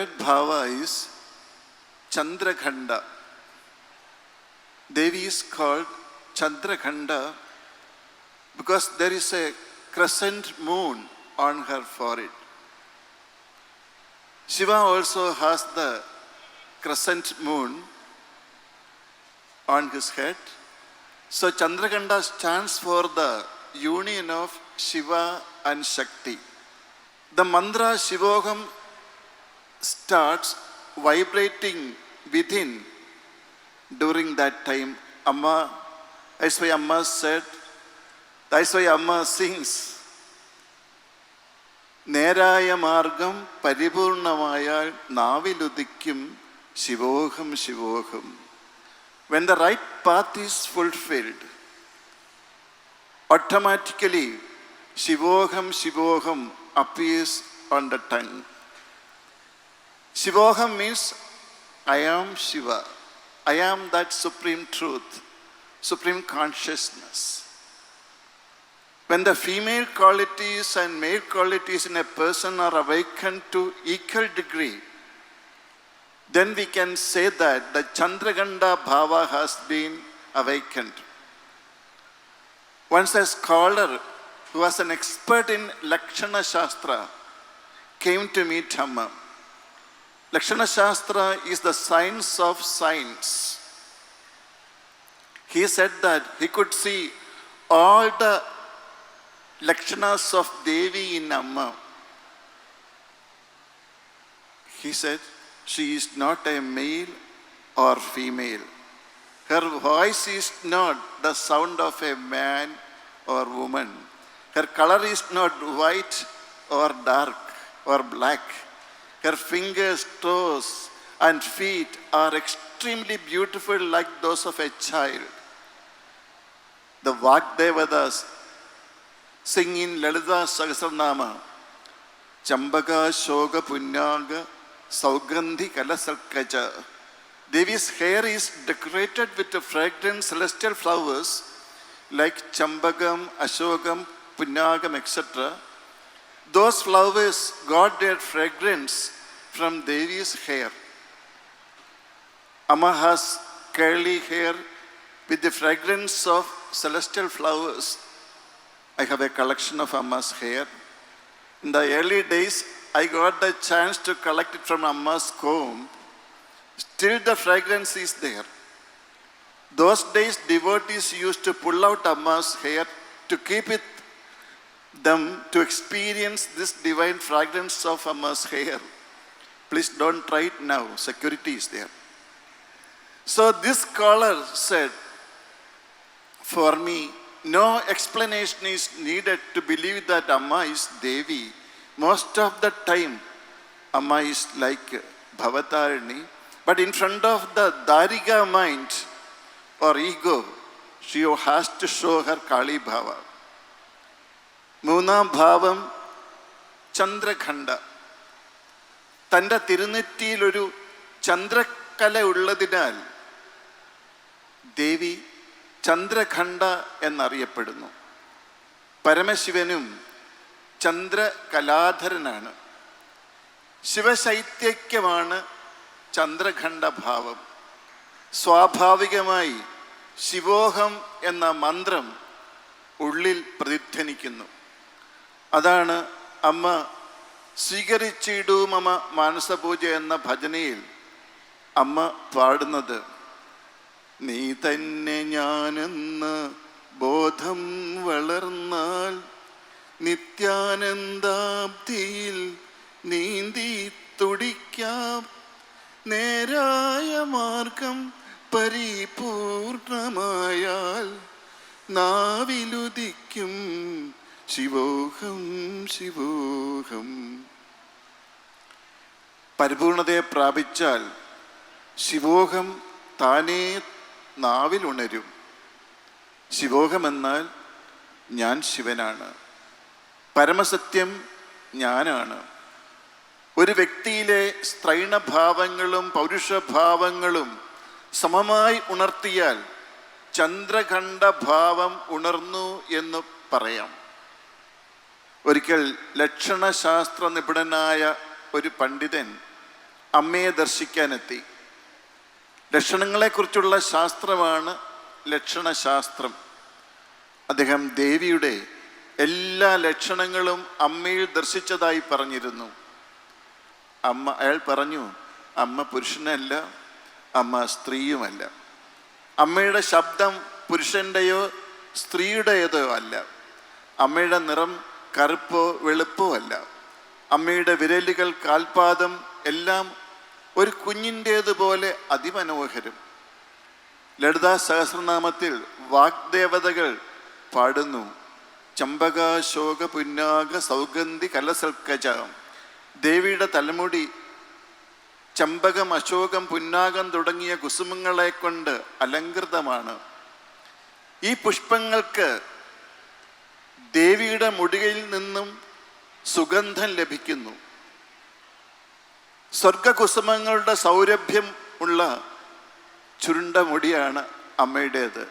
third bhava is Chandrakhanda. Devi is called Chandrakhanda because there is a crescent moon on her forehead. Shiva also has the crescent moon on his head. So Chandrakhanda stands for the union of Shiva and Shakti. The mantra Shivoham starts vibrating within during that time. Amma, that's why Amma said, that's why Amma sings, നേരായ മാർഗം പരിപൂർണമായാൽ നാവിലുദിക്കും ശിവോഹം ശിവോഹം. When the right path is fulfilled, automatically Shivoham Shivoham appears on the tongue. Shivoham means I am Shiva. I am that supreme truth, supreme consciousness. When the female qualities and male qualities in a person are awakened to equal degree, then we can say that the Chandrakhanda bhava has been awakened. Once a scholar who was an expert in Lakshana Shastra came to meet Amma. Lakshana Shastra is the science of science. He said that he could see all the Lakshanas of Devi in Amma. He said, she is not a male or female. Her voice is not the sound of a man or woman. Her color is not white or dark or black. Her fingers, toes, and feet are extremely beautiful like those of a child. The Vagdevatas sing in Lalita Sahasranama, Chambaka Shoga Punyaga Saugandhi Kalasalkaja. Devi's hair is decorated with fragrant celestial flowers like Chambagam, Ashogam, Punyagam, etc. Those flowers got their fragrance from Devi's hair. Amma has curly hair with the fragrance of celestial flowers. I have a collection of Amma's hair. In the early days, I got the chance to collect it from Amma's comb. Still the fragrance is there. Those days, devotees used to pull out Amma's hair to keep it them to experience this divine fragrance of Amma's hair. Please don't try it now. Security is there. So this scholar said, for me, no explanation is needed to believe that Amma is Devi. Most of the time, Amma is like Bhavatarani. But in front of the Dariga mind or ego, she has to show her Kali Bhava. മൂന്നാം ഭാവം ചന്ദ്രഖണ്ഡ. തൻ്റെ തിരുനെറ്റിയിലൊരു ചന്ദ്രക്കല ഉള്ളതിനാൽ ദേവി ചന്ദ്രഖണ്ഡ എന്നറിയപ്പെടുന്നു. പരമശിവനും ചന്ദ്രകലാധരനാണ്. ശിവശൈത്യക്യമാണ് ചന്ദ്രഖണ്ഡ ഭാവം. സ്വാഭാവികമായി ശിവോഹം എന്ന മന്ത്രം ഉള്ളിൽ പ്രതിധ്വനിക്കുന്നു. അതാണ് അമ്മ സ്വീകരിച്ചിടൂ മമ മാനസപൂജ എന്ന ഭജനയിൽ അമ്മ പാടുന്നത്. നീ തന്നെ ഞാനെന്ന് ബോധം വളർന്നാൽ നിത്യാനന്ദാബ്ധിയിൽ നീന്തി തുടിക്കാം, നേരായ മാർഗം പരിപൂർണമായാൽ നാവിലുദിക്കും ശിവോഹം ശിവോഹം. പരിപൂർണതയെ പ്രാപിച്ചാൽ ശിവോഹം താനേ നാവിലുണരും. ശിവോഹം എന്നാൽ ഞാൻ ശിവനാണ്, പരമസത്യം ഞാനാണ്. ഒരു വ്യക്തിയിലെ സ്ത്രൈണഭാവങ്ങളും പൗരുഷഭാവങ്ങളും സമമായി ഉണർത്തിയാൽ ചന്ദ്രഖണ്ഡഭാവം ഉണർന്നു എന്ന് പറയാം. ഒരിക്കൽ ലക്ഷണശാസ്ത്ര നിപുണനായ ഒരു പണ്ഡിതൻ അമ്മയെ ദർശിക്കാനെത്തി. ലക്ഷണങ്ങളെക്കുറിച്ചുള്ള ശാസ്ത്രമാണ് ലക്ഷണശാസ്ത്രം. അദ്ദേഹം ദേവിയുടെ എല്ലാ ലക്ഷണങ്ങളും അമ്മയിൽ ദർശിച്ചതായി പറഞ്ഞിരുന്നു. അയാൾ പറഞ്ഞു, അമ്മ പുരുഷനല്ല, അമ്മ സ്ത്രീയുമല്ല. അമ്മയുടെ ശബ്ദം പുരുഷൻ്റെയോ സ്ത്രീയുടേതോ അല്ല. അമ്മയുടെ നിറം കറുപ്പോ വെളുപ്പോ അല്ല. അമ്മയുടെ വിരലുകൾ, കാൽപാദം എല്ലാം ഒരു കുഞ്ഞിൻ്റേതുപോലെ അതിമനോഹരം. ലളിതാ സഹസ്രനാമത്തിൽ വാഗ്ദേവതകൾ പാടുന്നു, ചമ്പകാശോക പുന്നാഗ സൗഗന്ധി കലസൽക്കജ. ദേവിയുടെ തലമുടി ചമ്പകം, അശോകം, പുന്നാകം തുടങ്ങിയ കുസുമങ്ങളെ കൊണ്ട് അലങ്കൃതമാണ്. ഈ പുഷ്പങ്ങൾക്ക് ദേവിയുടെ മുടിയിൽ നിന്നും സുഗന്ധം ലഭിക്കുന്നു. സ്വർഗകുസുമങ്ങളുടെ സൗരഭ്യം ഉള്ള ചുരുണ്ട മുടിയാണ് അമ്മയുടേത്.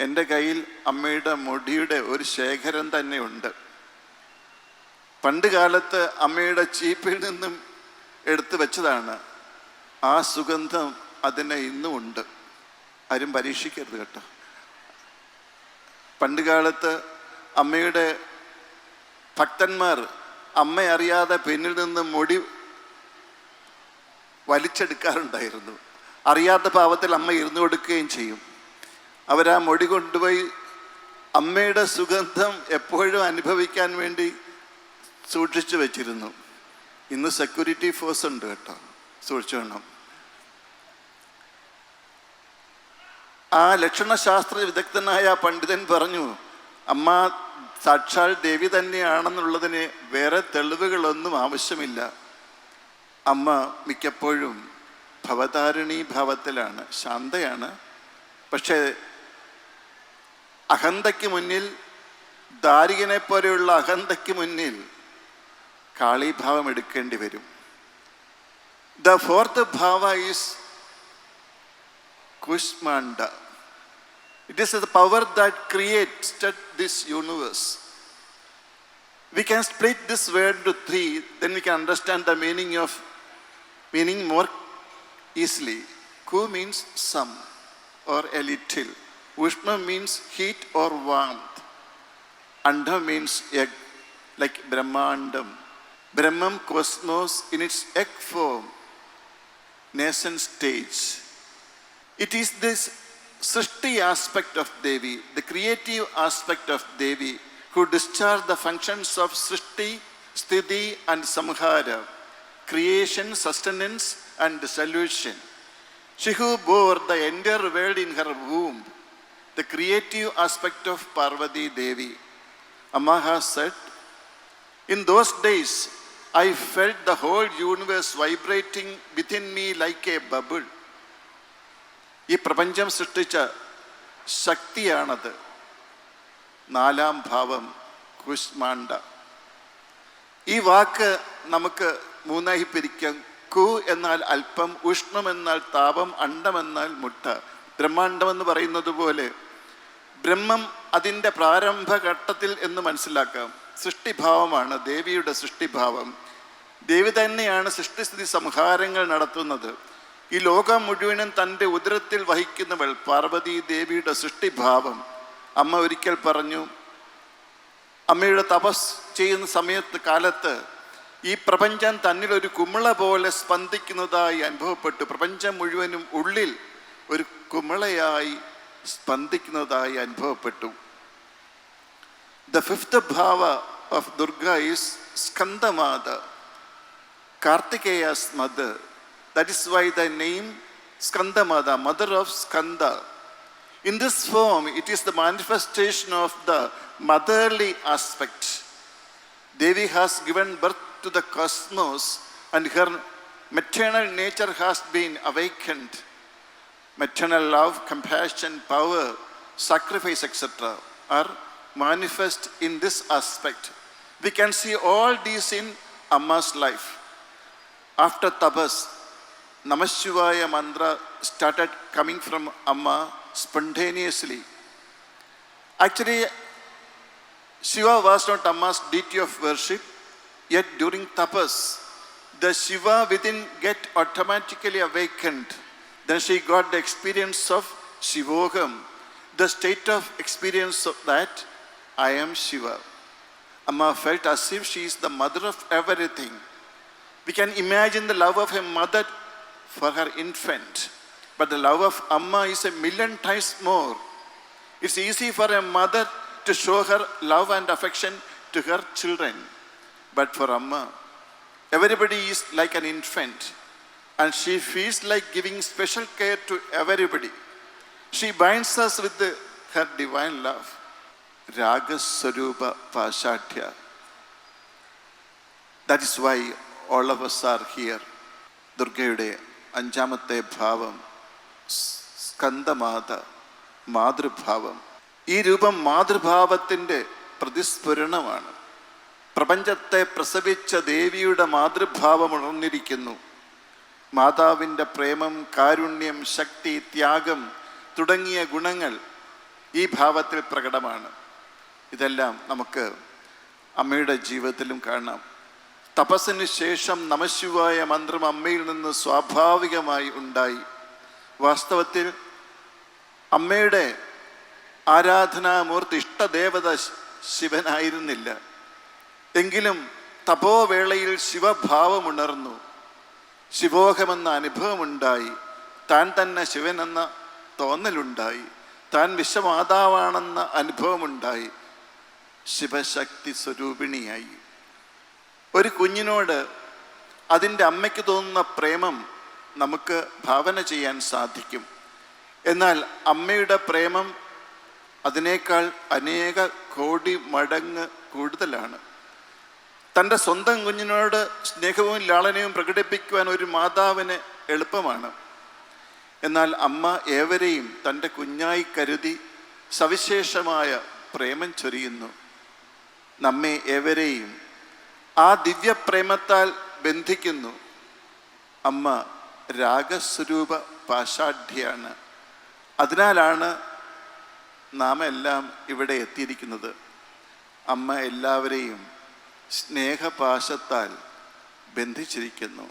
എൻ്റെ കയ്യിൽ അമ്മയുടെ മുടിയുടെ ഒരു ശേഖരം തന്നെ ഉണ്ട്. പണ്ട് കാലത്ത് അമ്മയുടെ ചീപ്പിൽ നിന്നും എടുത്തു വെച്ചതാണ്. ആ സുഗന്ധം അതിന് ഇന്നും ഉണ്ട്. ആരും പരീക്ഷിക്കരുത് കേട്ടോ. പണ്ട് കാലത്ത് അമ്മയുടെ ഭക്തന്മാർ അമ്മ അറിയാതെ പിന്നിൽ നിന്ന് മുടി വലിച്ചെടുക്കാറുണ്ടായിരുന്നു. അറിയാത്ത പാവത്തിൽ അമ്മ ഇരുന്നു കൊടുക്കുകയും ചെയ്യും. അവരാ മുടി കൊണ്ടുപോയി അമ്മയുടെ സുഗന്ധം എപ്പോഴും അനുഭവിക്കാൻ വേണ്ടി സൂക്ഷിച്ചു വെച്ചിരുന്നു. ഇന്ന് സെക്യൂരിറ്റി ഫോഴ്സ് ഉണ്ട് കേട്ടോ, സൂക്ഷിച്ചു വേണം. ആ ലക്ഷണശാസ്ത്ര വിദഗ്ധനായ പണ്ഡിതൻ പറഞ്ഞു, അമ്മ സാക്ഷാൽ ദേവി തന്നെയാണെന്നുള്ളതിന് വേറെ തെളിവുകളൊന്നും ആവശ്യമില്ല. അമ്മ മിക്കപ്പോഴും ഭവതാരിണീ ഭാവത്തിലാണ്, ശാന്തയാണ്. പക്ഷേ അഹന്തയ്ക്ക് മുന്നിൽ, ദാരികനെ പോലെയുള്ള അഹന്തയ്ക്ക് മുന്നിൽ കാളീഭാവം എടുക്കേണ്ടി വരും. ദ ഫോർത്ത് ഭാവ is Kushmanda. It is the power that creates this universe. We can split this word into three, then we can understand the meaning more easily. Ku means some or a little. Ushma means heat or warmth. Anda means egg, like Brahmandam. Brahman, cosmos in its egg form, nascent stage. It is this Srishti aspect of Devi, the creative aspect of Devi, who discharge the functions of Srishti, Sthiti and Samhara, creation, sustenance and dissolution. She who bore the entire world in her womb, the creative aspect of Parvati Devi. Amma has said, in those days, I felt the whole universe vibrating within me like a bubble. ഈ പ്രപഞ്ചം സൃഷ്ടിച്ച ശക്തിയാണത്. നാലാം ഭാവം കുഷ്മാണ്ഡ. ഈ വാക്ക് നമുക്ക് മൂന്നായി പിരിക്കാം. കു എന്നാൽ അല്പം, ഉഷ്ണം എന്നാൽ താപം, അണ്ഡം എന്നാൽ മുട്ട. ബ്രഹ്മാണ്ഡം എന്ന് പറയുന്നത് പോലെ ബ്രഹ്മം അതിൻ്റെ പ്രാരംഭഘട്ടത്തിൽ എന്ന് മനസ്സിലാക്കാം. സൃഷ്ടിഭാവമാണ് ദേവിയുടെ സൃഷ്ടിഭാവം. ദേവി തന്നെയാണ് സൃഷ്ടിസ്ഥിതി സംഹാരങ്ങൾ നടത്തുന്നത്. ഈ ലോകം മുഴുവനും തൻ്റെ ഉദരത്തിൽ വഹിക്കുന്നവൾ പാർവതി ദേവിയുടെ സൃഷ്ടിഭാവം. അമ്മ ഒരിക്കൽ പറഞ്ഞു, അമ്മയുടെ തപസ് ചെയ്യുന്ന കാലത്ത് ഈ പ്രപഞ്ചം തന്നിലൊരു കുമിള പോലെ സ്പന്ദിക്കുന്നതായി അനുഭവപ്പെട്ടു. പ്രപഞ്ചം മുഴുവനും ഉള്ളിൽ ഒരു കുമിളയായി സ്പന്ദിക്കുന്നതായി അനുഭവപ്പെട്ടു. The fifth bhava of Durga is Skandamata, Kartikeya's mother. That is why the name Skandamata, mother of Skanda. In this form, it is the manifestation of the motherly aspect. Devi has given birth to the cosmos and her maternal nature has been awakened. Maternal love, compassion, power, sacrifice, etc. are manifest in this aspect. We can see all these in Amma's life. After tapas, Namah Shivaya mantra started coming from Amma spontaneously. Actually, Shiva was not Amma's deity of worship, yet during tapas, the Shiva within get automatically awakened. Then she got the experience of Shivogam, the state of experience of that I am Shiva. Amma felt as if she is the mother of everything. We can imagine the love of a mother for her infant, but the love of Amma is a million times more. It's easy for a mother to show her love and affection to her children, but for Amma, everybody is like an infant, and she feels like giving special care to everybody. She binds us with her divine love. Raga Swarupa Pashadhya. That is why all of us are here. ദുർഗയുടെ അഞ്ചാമത്തെ ഭാവം സ്കന്ദമാത, മാതൃഭാവം. ഈ രൂപം മാതൃഭാവത്തിൻ്റെ പ്രതിസ്ഫുരണമാണ്. പ്രപഞ്ചത്തെ പ്രസവിച്ച ദേവിയുടെ മാതൃഭാവം ഉണർന്നിരിക്കുന്നു. മാതാവിൻ്റെ പ്രേമം, കാരുണ്യം, ശക്തി, ത്യാഗം തുടങ്ങിയ ഗുണങ്ങൾ ഈ ഭാവത്തിൽ പ്രകടമാണ്. ഇതെല്ലാം നമുക്ക് അമ്മയുടെ ജീവിതത്തിലും കാണാം. തപസ്സിന് ശേഷം നമഃശിവായ മന്ത്രം അമ്മയിൽ നിന്ന് സ്വാഭാവികമായി ഉണ്ടായി. വാസ്തവത്തിൽ അമ്മയുടെ ആരാധനാമൂർത്തി ഇഷ്ടദേവത ശിവനായിരുന്നില്ല. എങ്കിലും തപോവേളയിൽ ശിവഭാവമുണർന്നു. ശിവോഹമെന്ന അനുഭവമുണ്ടായി. താൻ തന്നെ ശിവനെന്ന തോന്നലുണ്ടായി. താൻ വിശ്വമാതാവാണെന്ന അനുഭവമുണ്ടായി. ശിവശക്തി സ്വരൂപിണിയായി. ഒരു കുഞ്ഞിനോട് അതിൻ്റെ അമ്മയ്ക്ക് തോന്നുന്ന പ്രേമം നമുക്ക് ഭാവന ചെയ്യാൻ സാധിക്കും. എന്നാൽ അമ്മയുടെ പ്രേമം അതിനേക്കാൾ അനേക കോടി മടങ്ങ് കൂടുതലാണ്. തൻ്റെ സ്വന്തം കുഞ്ഞിനോട് സ്നേഹവും ലാളനയും പ്രകടിപ്പിക്കുവാൻ ഒരു മാതാവിന് എളുപ്പമാണ്. എന്നാൽ അമ്മ ഏവരെയും തൻ്റെ കുഞ്ഞായി കരുതി സവിശേഷമായ പ്രേമം ചൊരിയുന്നു. നമ്മെ ഏവരെയും ആ ദിവ്യപ്രേമത്താൽ ബന്ധിക്കുന്നു. അമ്മ രാഗസ്വരൂപ പാഷാഢ്യാണ്. അതിനാലാണ് നാം എല്ലാം ഇവിടെ എത്തിയിരിക്കുന്നത്. അമ്മ എല്ലാവരെയും സ്നേഹപാശത്താൽ ബന്ധിച്ചിരിക്കുന്നു.